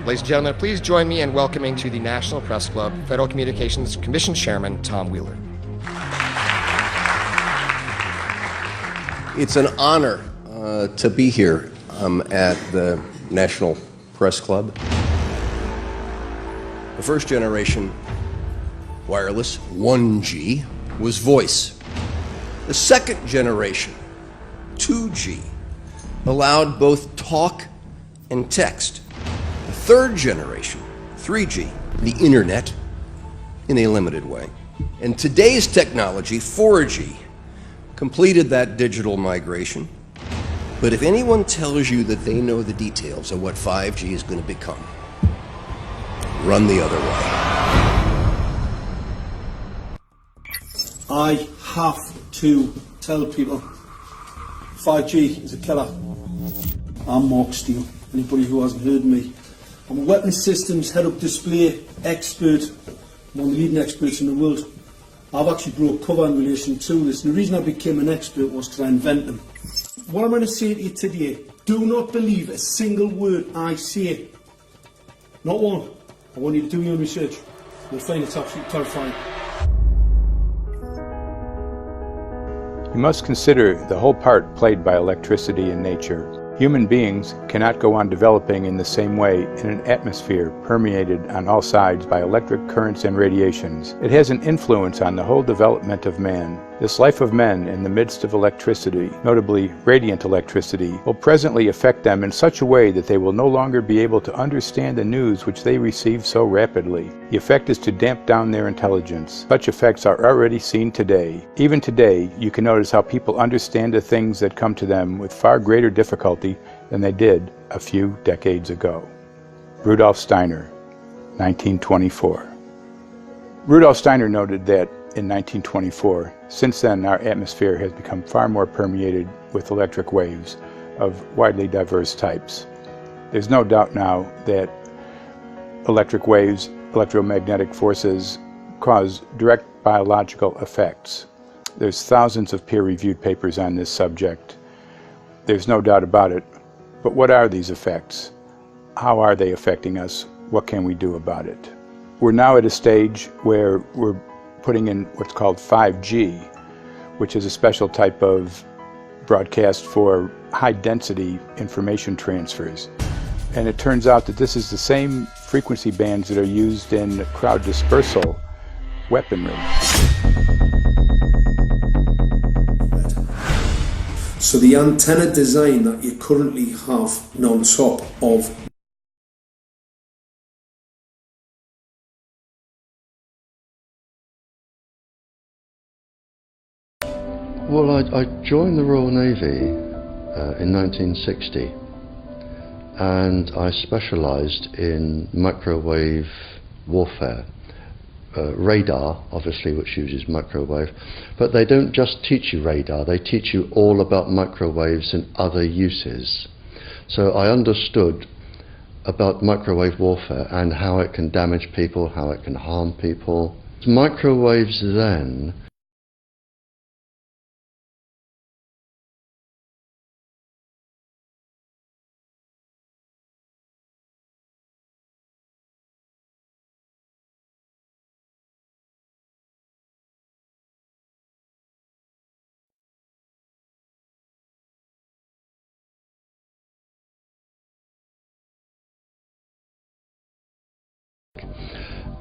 Ladies and gentlemen, please join me in welcoming to the National Press Club Federal Communications Commission Chairman Tom Wheeler. It's an honor to be here at the National Press Club. The first generation wireless, 1G, was voice. The second generation, 2G, allowed both talk and text. The third generation, 3G, the internet, in a limited way. And today's technology, 4G, completed that digital migration. But if anyone tells you that they know the details of what 5G is going to become, run the other way. I have to tell people 5G is a killer. I'm Mark Steele, anybody who hasn't heard me. I'm a weapons systems head-up display expert, one of the leading experts in the world. I've actually broke cover in relation to this, and the reason I became an expert was because I invented them. What I'm going to say to you today, do not believe a single word I say. Not one. I want you to do your own research. You'll find it's absolutely terrifying. You must consider the whole part played by electricity in nature. Human beings cannot go on developing in the same way in an atmosphere permeated on all sides by electric currents and radiations. It has an influence on the whole development of man. This life of men in the midst of electricity, notably radiant electricity, will presently affect them in such a way that they will no longer be able to understand the news which they receive so rapidly. The effect is to damp down their intelligence. Such effects are already seen today. Even today, you can notice how people understand the things that come to them with far greater difficulty than they did a few decades ago. Rudolf Steiner, 1924. Rudolf Steiner noted that in 1924, since then our atmosphere has become far more permeated with electric waves of widely diverse types. There's no doubt now that electric waves, electromagnetic forces, cause direct biological effects. There's thousands of peer-reviewed papers on this subject. There's no doubt about it. But what are these effects? How are they affecting us? What can we do about it? We're now at a stage where we're putting in what's called 5G, which is a special type of broadcast for high-density information transfers. And it turns out that this is the same frequency bands that are used in crowd dispersal weaponry. So the antenna design that you currently have on top of Well, I joined the Royal Navy in 1960, and I specialised in microwave warfare. Radar, obviously, which uses microwave, but they don't just teach you radar, they teach you all about microwaves and other uses. So I understood about microwave warfare and how it can damage people, how it can harm people. Microwaves then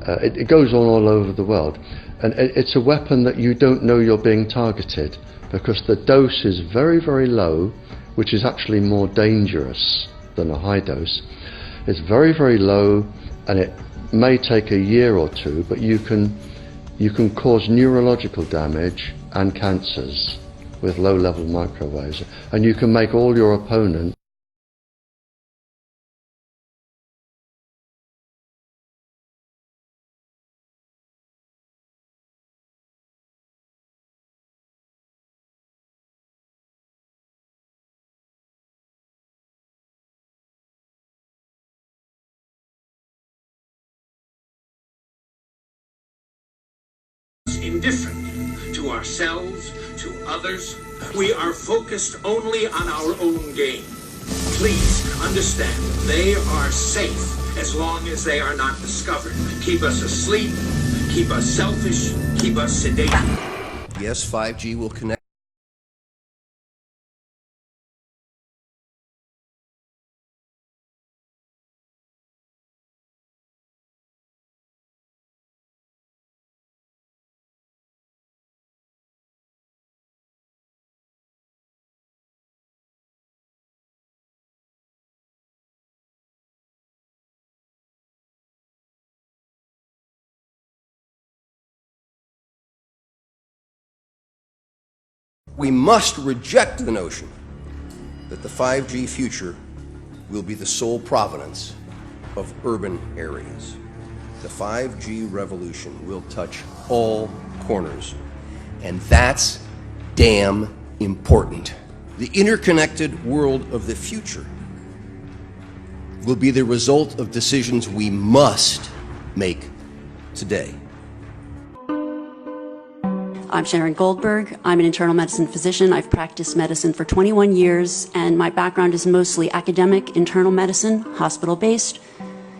it goes on all over the world, and it's a weapon that you don't know you're being targeted because the dose is very, very low, which is actually more dangerous than a high dose. It's very, very low, and it may take a year or two, but you can cause neurological damage and cancers with low-level microwaves, and you can make all your opponents indifferent to ourselves, to others. We are focused only on our own gain. Please understand, they are safe as long as they are not discovered. Keep us asleep, keep us selfish, keep us sedated. Yes, 5G will connect. We must reject the notion that the 5G future will be the sole provenance of urban areas. The 5G revolution will touch all corners, and that's damn important. The interconnected world of the future will be the result of decisions we must make today. I'm Sharon Goldberg. I'm an internal medicine physician. I've practiced medicine for 21 years, and my background is mostly academic, internal medicine, hospital-based,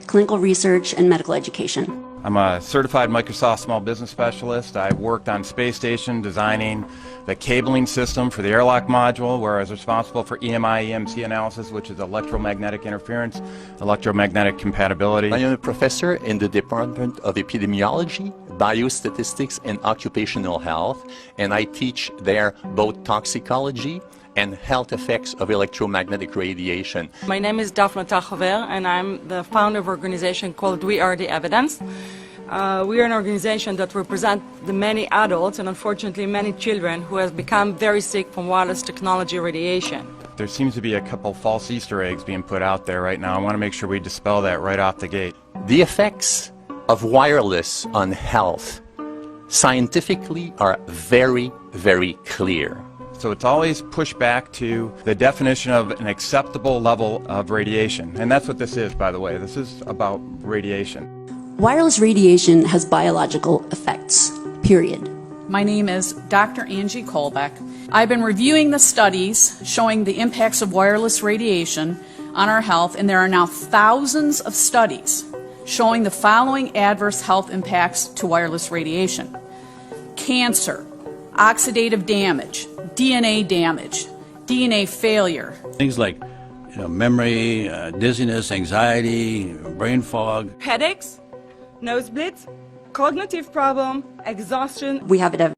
clinical research, and medical education. I'm a certified Microsoft small business specialist. I worked on space station designing the cabling system for the airlock module, where I was responsible for EMI, EMC analysis, which is electromagnetic interference, electromagnetic compatibility. I am a professor in the Department of Epidemiology, Biostatistics, and Occupational Health, and I teach there both toxicology and health effects of electromagnetic radiation. My name is Daphne Tachover, and I'm the founder of an organization called We Are the Evidence. We are an organization that represents the many adults and unfortunately many children who have become very sick from wireless technology radiation. There seems to be a couple false Easter eggs being put out there right now. I want to make sure we dispel that right off the gate. The effects of wireless on health scientifically are very, very clear. So it's always pushed back to the definition of an acceptable level of radiation. And that's what this is, by the way. This is about radiation. Wireless radiation has biological effects, period. My name is Dr. Angie Kolbeck. I've been reviewing the studies showing the impacts of wireless radiation on our health, and there are now thousands of studies showing the following adverse health impacts to wireless radiation: cancer, oxidative damage, DNA failure. Things like memory, dizziness, anxiety, brain fog. Headaches, nosebleeds, cognitive problem, exhaustion. We have it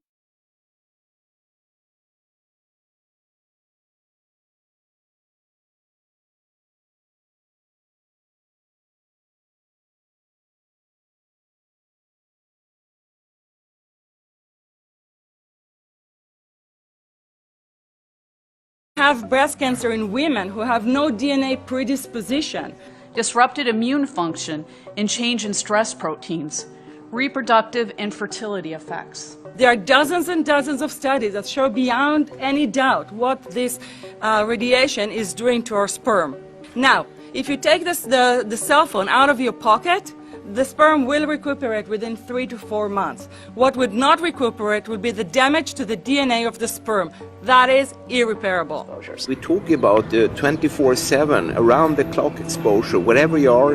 have breast cancer in women who have no DNA predisposition. Disrupted immune function and change in stress proteins, reproductive and fertility effects. There are dozens and dozens of studies that show beyond any doubt what this radiation is doing to our sperm. Now, if you take the cell phone out of your pocket, the sperm will recuperate within 3 to 4 months. What would not recuperate would be the damage to the DNA of the sperm. That is irreparable. We talk about 24/7, around-the-clock exposure, wherever you are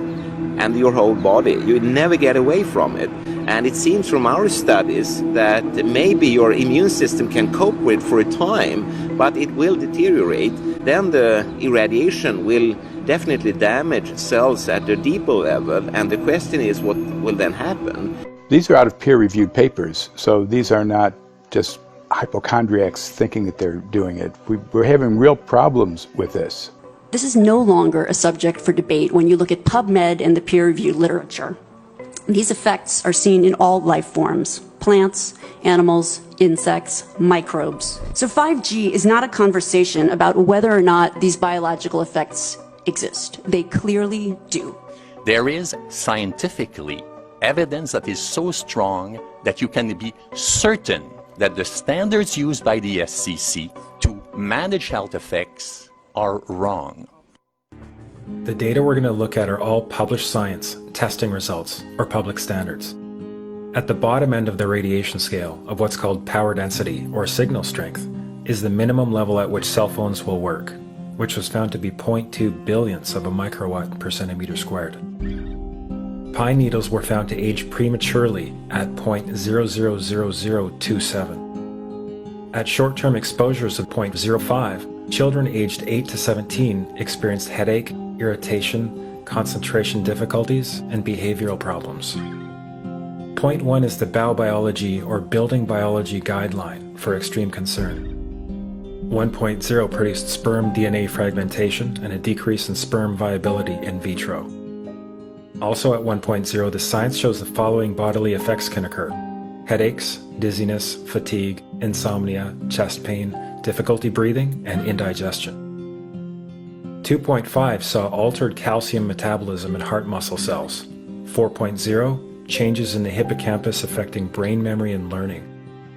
and your whole body. You never get away from it. And it seems from our studies that maybe your immune system can cope with for a time, but it will deteriorate. Then the irradiation will definitely damage cells at a deeper level, and the question is what will then happen. These are out of peer-reviewed papers, so these are not just hypochondriacs thinking that they're doing it. We're having real problems with this. This is no longer a subject for debate when you look at PubMed and the peer-reviewed literature. These effects are seen in all life forms: plants, animals, insects, microbes. So 5G is not a conversation about whether or not these biological effects exist. They clearly do. There is scientifically evidence that is so strong that you can be certain that the standards used by the SCC to manage health effects are wrong. The data we're going to look at are all published science, testing results, or public standards. At the bottom end of the radiation scale of what's called power density or signal strength is the minimum level at which cell phones will work, which was found to be 0.2 billionths of a microwatt per centimeter squared. pine needles were found to age prematurely at 0.000027. At short-term exposures of 0.05, children aged 8 to 17 experienced headache, irritation, concentration difficulties, and behavioral problems. Point 1 is the biobiology or building biology guideline for extreme concern. 1.0 produced sperm DNA fragmentation and a decrease in sperm viability in vitro. Also at 1.0, the science shows the following bodily effects can occur: headaches, dizziness, fatigue, insomnia, chest pain, difficulty breathing, and indigestion. 2.5 saw altered calcium metabolism in heart muscle cells. 4.0, changes in the hippocampus affecting brain memory and learning.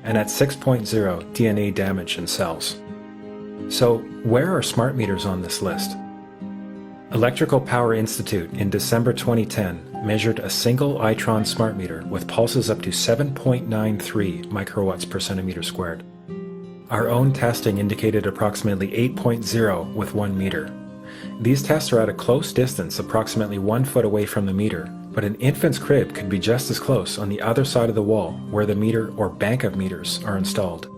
And at 6.0, DNA damage in cells. So, where are smart meters on this list? Electrical Power Institute in December 2010 measured a single Itron smart meter with pulses up to 7.93 microwatts per centimeter squared. Our own testing indicated approximately 8.0 with 1 meter. These tests are at a close distance, approximately 1 foot away from the meter, but an infant's crib could be just as close on the other side of the wall where the meter or bank of meters are installed.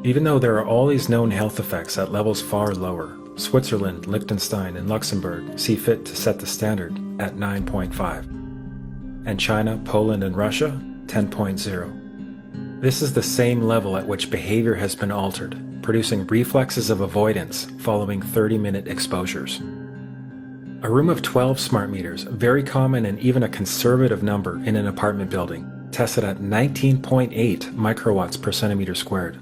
Even though there are all these known health effects at levels far lower, Switzerland, Liechtenstein, and Luxembourg see fit to set the standard at 9.5. And China, Poland, and Russia, 10.0. This is the same level at which behavior has been altered, producing reflexes of avoidance following 30-minute exposures. A room of 12 smart meters, very common and even a conservative number in an apartment building, tested at 19.8 microwatts per centimeter squared.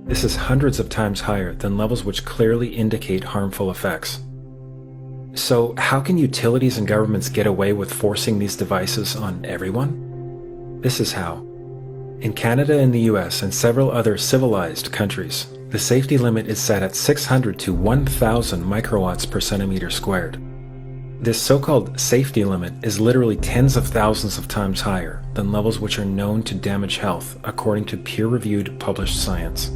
This is hundreds of times higher than levels which clearly indicate harmful effects. So, how can utilities and governments get away with forcing these devices on everyone? This is how. In Canada and the US and several other civilized countries, the safety limit is set at 600 to 1,000 microwatts per centimeter squared. This so-called safety limit is literally tens of thousands of times higher than levels which are known to damage health according to peer-reviewed published science.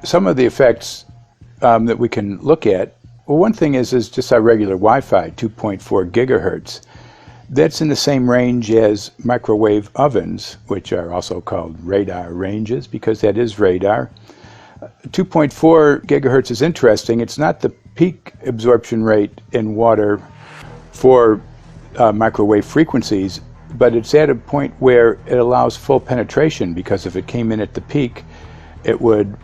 Some of the effects that we can look at, well, one thing is just our regular Wi-Fi, 2.4 gigahertz. That's in the same range as microwave ovens, which are also called radar ranges, because that is radar. 2.4 gigahertz is interesting. It's not the peak absorption rate in water for microwave frequencies, but it's at a point where it allows full penetration, because if it came in at the peak, it would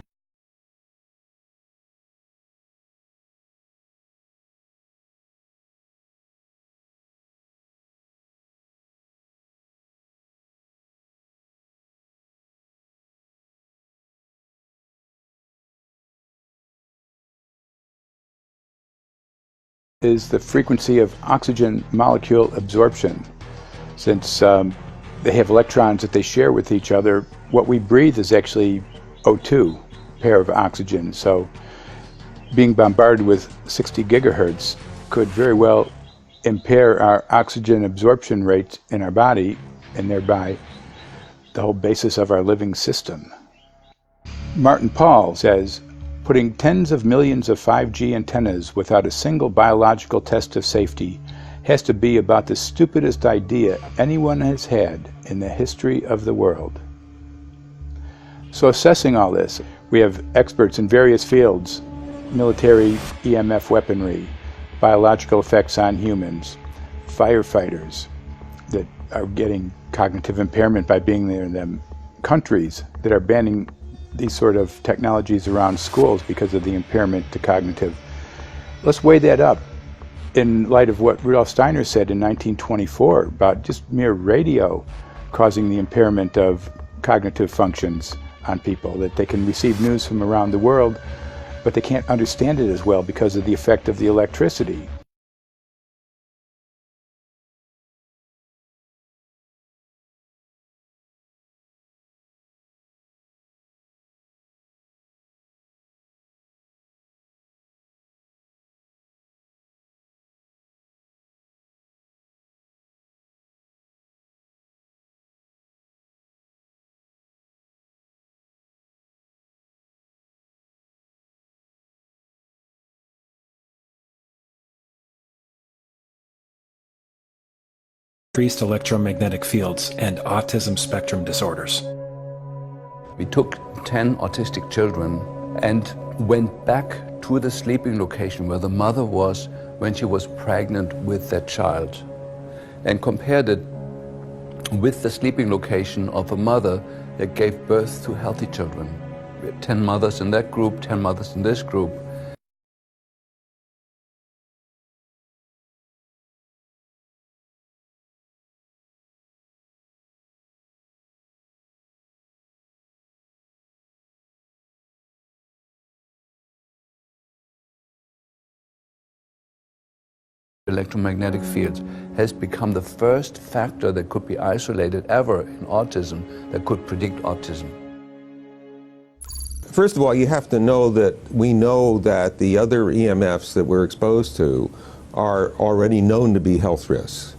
is the frequency of oxygen molecule absorption. Since they have electrons that they share with each other, what we breathe is actually O2, pair of oxygen. So being bombarded with 60 gigahertz could very well impair our oxygen absorption rate in our body, and thereby the whole basis of our living system. Martin Pall says, putting tens of millions of 5G antennas without a single biological test of safety has to be about the stupidest idea anyone has had in the history of the world. So assessing all this, we have experts in various fields: military EMF weaponry, biological effects on humans, firefighters that are getting cognitive impairment by being there in them, countries that are banning these sort of technologies around schools because of the impairment to cognitive. Let's weigh that up in light of what Rudolf Steiner said in 1924 about just mere radio causing the impairment of cognitive functions on people, that they can receive news from around the world, but they can't understand it as well because of the effect of the electricity. increased electromagnetic fields and autism spectrum disorders. We took 10 autistic children and went back to the sleeping location where the mother was when she was pregnant with that child and compared it with the sleeping location of a mother that gave birth to healthy children. We had 10 mothers in that group, 10 mothers in this group. Electromagnetic fields has become the first factor that could be isolated ever in autism that could predict autism. First of all, you have to know that we know that the other EMFs that we're exposed to are already known to be health risks.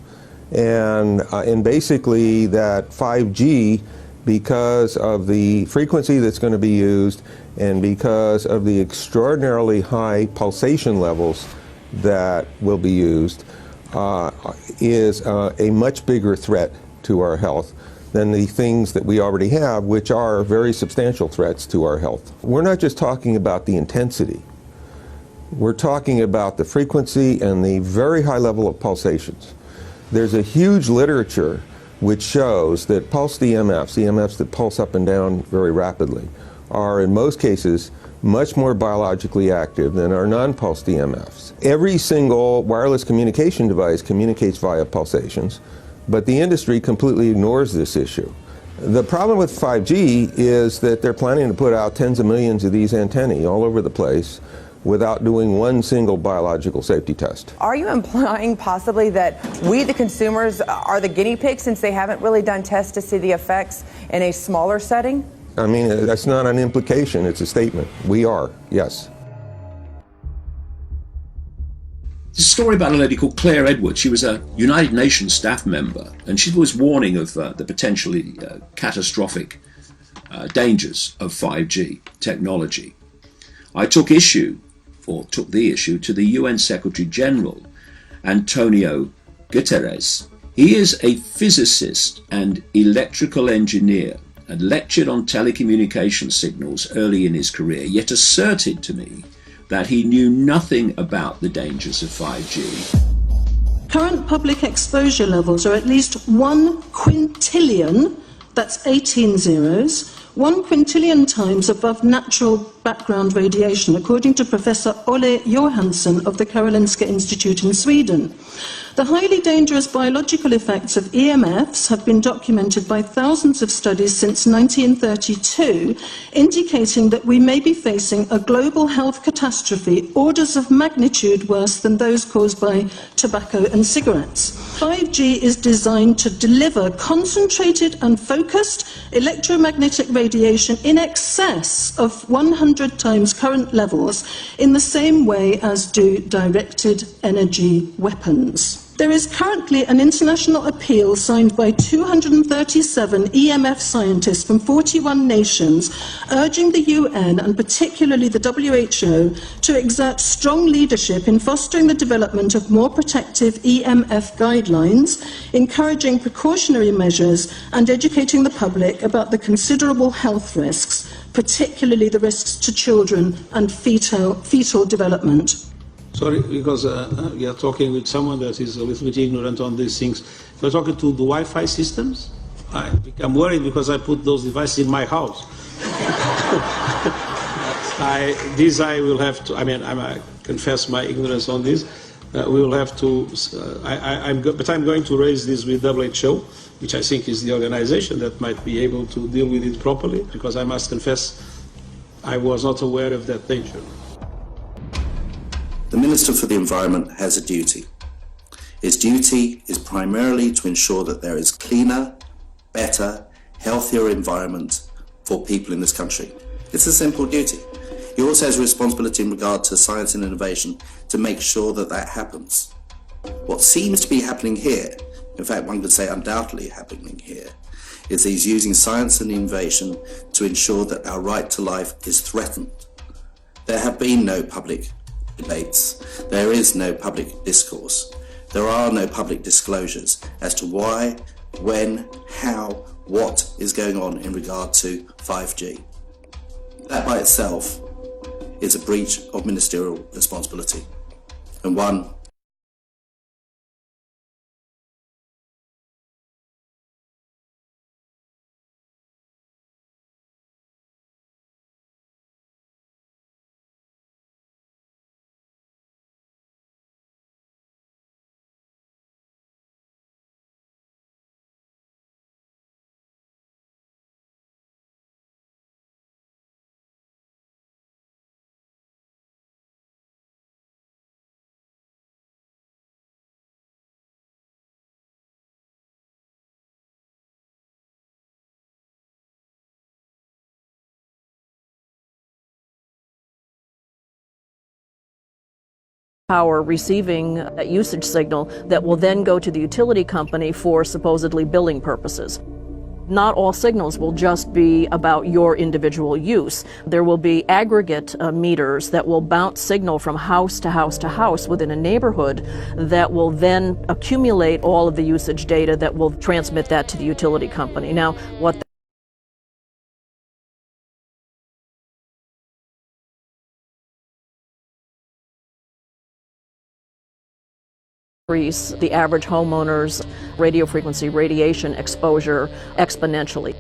And basically that 5G, because of the frequency that's going to be used and because of the extraordinarily high pulsation levels that will be used, is a much bigger threat to our health than the things that we already have, which are very substantial threats to our health. We're not just talking about the intensity. We're talking about the frequency and the very high level of pulsations. There's a huge literature which shows that pulsed EMFs that pulse up and down very rapidly, are in most cases much more biologically active than our non-pulsed EMFs. Every single wireless communication device communicates via pulsations, but the industry completely ignores this issue. The problem with 5G is that they're planning to put out tens of millions of these antennae all over the place without doing one single biological safety test. Are you implying possibly that we, the consumers, are the guinea pigs since they haven't really done tests to see the effects in a smaller setting? I mean, that's not an implication, it's a statement. We are, yes. There's a story about a lady called Claire Edwards. She was a United Nations staff member, and she was warning of the potentially catastrophic dangers of 5G technology. I took the issue to the UN Secretary General, Antonio Guterres. He is a physicist and electrical engineer and lectured on telecommunication signals early in his career, yet asserted to me that he knew nothing about the dangers of 5G. Current public exposure levels are at least 1 quintillion, that's 18 zeros, 1 quintillion times above natural background radiation, according to Professor Olle Johansson of the Karolinska Institute in Sweden. The highly dangerous biological effects of EMFs have been documented by thousands of studies since 1932, indicating that we may be facing a global health catastrophe orders of magnitude worse than those caused by tobacco and cigarettes. 5G is designed to deliver concentrated and focused electromagnetic radiation in excess of 100 times current levels in the same way as do directed energy weapons. There is currently an international appeal signed by 237 EMF scientists from 41 nations urging the UN and particularly the WHO to exert strong leadership in fostering the development of more protective EMF guidelines, encouraging precautionary measures and educating the public about the considerable health risks, particularly the risks to children and fetal development. Sorry, because we are talking with someone that is a little bit ignorant on these things. If you're talking to the Wi-Fi systems, I become worried because I put those devices in my house. I will have to, I confess my ignorance on this. We will have to, but I'm going to raise this with WHO, which I think is the organization that might be able to deal with it properly, because I must confess I was not aware of that danger. The Minister for the Environment has a duty. His duty is primarily to ensure that there is cleaner, better, healthier environment for people in this country. It's a simple duty. He also has a responsibility in regard to science and innovation to make sure that that happens. What seems to be happening here, in fact one could say undoubtedly happening here, is he's using science and innovation to ensure that our right to life is threatened. There have been no public debates. There is no public discourse. There are no public disclosures as to why, when, how, what is going on in regard to 5G. That by itself is a breach of ministerial responsibility, and one power receiving a usage signal that will then go to the utility company for supposedly billing purposes. Not all signals will just be about your individual use. There will be aggregate meters that will bounce signal from house to house to house within a neighborhood that will then accumulate all of the usage data that will transmit that to the utility company. Now, what increase the average homeowner's radio frequency radiation exposure exponentially.